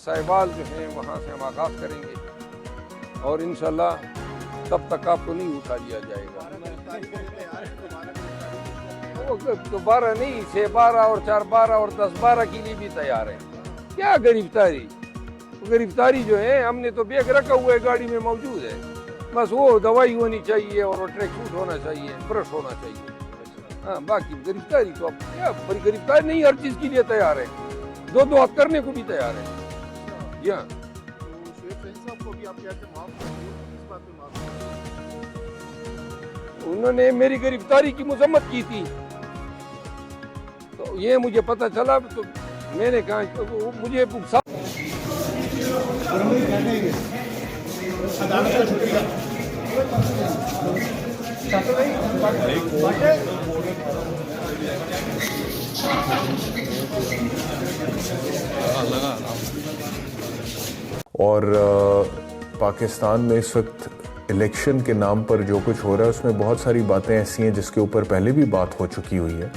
سائبال جو ہیں وہاں سے ہم آغاز کریں گے اور انشاءاللہ تب تک آپ کو نہیں اٹھا لیا جائے گا. دوبارہ نہیں، 6-12 اور 4-12 اور 10-12 کے لیے بھی تیار ہیں. کیا گرفتاری؟ گرفتاری جو ہے ہم نے تو بیگ رکھا ہوا ہے، گاڑی میں موجود ہے. بس وہ دوائی ہونی چاہیے اور ٹریک سوٹ ہونا چاہیے، برش ہونا چاہیے. ہاں باقی گرفتاری تو اب کیا گرفتاری نہیں، ہر چیز کے لیے تیار ہے، دو ہاتھ کرنے کو بھی تیار ہے. جی ہاں. انہوں نے میری گرفتاری کی مذمت کی تھی تو یہ مجھے پتہ چلا تو میں نے کہا مجھے اور پاکستان میں اس وقت الیکشن کے نام پر جو کچھ ہو رہا ہے اس میں بہت ساری باتیں ایسی ہیں جس کے اوپر پہلے بھی بات ہو چکی ہوئی ہے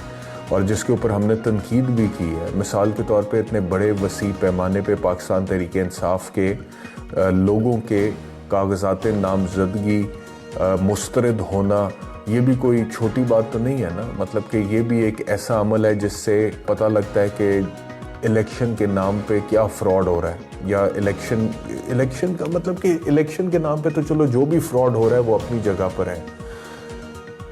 اور جس کے اوپر ہم نے تنقید بھی کی ہے. مثال کے طور پہ اتنے بڑے وسیع پیمانے پہ پاکستان تحریک انصاف کے لوگوں کے کاغذات نامزدگی مسترد ہونا، یہ بھی کوئی چھوٹی بات تو نہیں ہے نا. مطلب کہ یہ بھی ایک ایسا عمل ہے جس سے پتہ لگتا ہے کہ الیکشن کے نام پہ کیا فراڈ ہو رہا ہے. یا الیکشن کا مطلب کہ الیکشن کے نام پہ تو چلو جو بھی فراڈ ہو رہا ہے وہ اپنی جگہ پر ہے.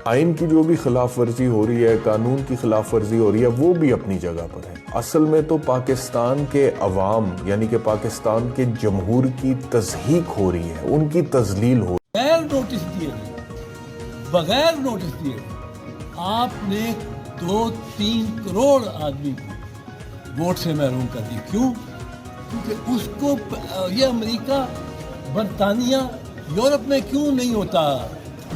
آئین کی جو بھی خلاف ورزی ہو رہی ہے، قانون کی خلاف ورزی ہو رہی ہے، وہ بھی اپنی جگہ پر ہے. اصل میں تو پاکستان کے عوام یعنی کہ پاکستان کے جمہور کی تضحیک ہو رہی ہے، ان کی تذلیل ہو رہی ہے. بغیر نوٹس دیے آپ نے 2-3 کروڑ آدمی کو ووٹ سے محروم کر دی. کیوں؟ کیونکہ اس کو یہ امریکہ، برطانیہ، یورپ میں کیوں نہیں ہوتا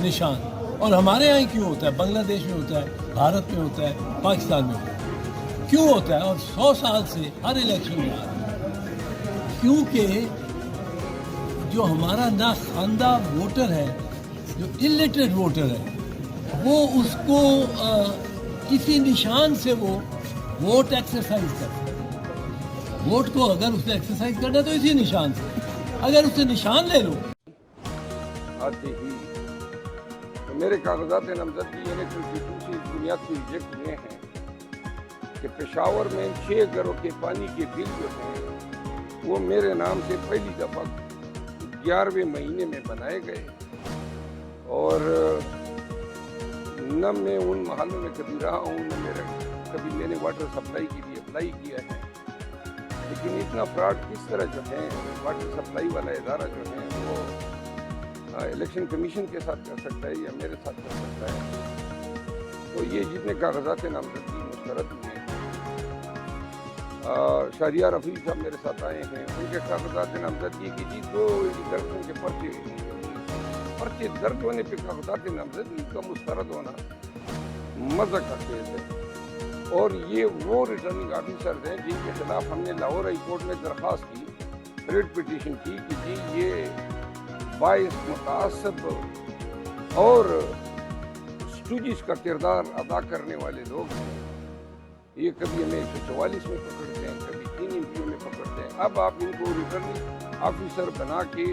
نشان، اور ہمارے یہاں کیوں ہوتا ہے؟ بنگلہ دیش میں ہوتا ہے، بھارت میں ہوتا ہے، پاکستان میں ہوتا ہے. کیوں ہوتا ہے؟ اور 100 سال سے ہر الیکشن میں آ رہا ہے. کیونکہ جو ہمارا ناخواندہ ووٹر ہے، جو الٹریٹ ووٹر ہے، وہ اس کو کسی نشان سے وہ ووٹ ایکسرسائز کرتا ہے. ووٹ کو اگر اس نے ایکسرسائز کرنا تو اسی نشان سے، اگر اس سے نشان لے لو. آتے ہی تو میرے کاغذات نامزدگی الیکٹرسٹی اس بنیاد پر ریجیکٹ ہوئے ہیں کہ پشاور میں 6 گھروں کے پانی کے بل جو ہیں وہ میرے نام سے پہلی دفعہ 11ویں مہینے میں بنائے گئے، اور نہ میں ان محلوں میں کبھی رہا ہوں، نہ کبھی میں نے واٹر سپلائی کے لیے اپلائی کیا ہے. لیکن اتنا فراڈ کس طرح جو ہے واٹر سپلائی والا ادارہ جو ہے وہ الیکشن کمیشن کے ساتھ کر سکتا ہے یا میرے ساتھ کر سکتا ہے؟ تو یہ جتنے کاغذات نامزدگی مسترد ہوئے ہیں، شہریار رفیع صاحب میرے ساتھ آئے ہیں، ان کے کاغذات نامزدگی کی جی 2 کرپشن کے پرچے درج ہونے پہ کاغذات نامزدگی کا مسترد ہونا مزہ کا کیس ہے. اور یہ وہ ریٹرننگ آفیسرز ہیں جن کے خلاف ہم نے لاہور ہائی کورٹ میں درخواست کی، ریٹ پٹیشن کی کہ جی یہ باعث متعصب اور اسٹوجز کا کردار ادا کرنے والے لوگ ہیں. یہ کبھی ہمیں 144 میں پکڑتے ہیں، کبھی 3 MP میں پکڑتے ہیں. اب آپ ان کو ریٹرننگ آفیسر بنا کے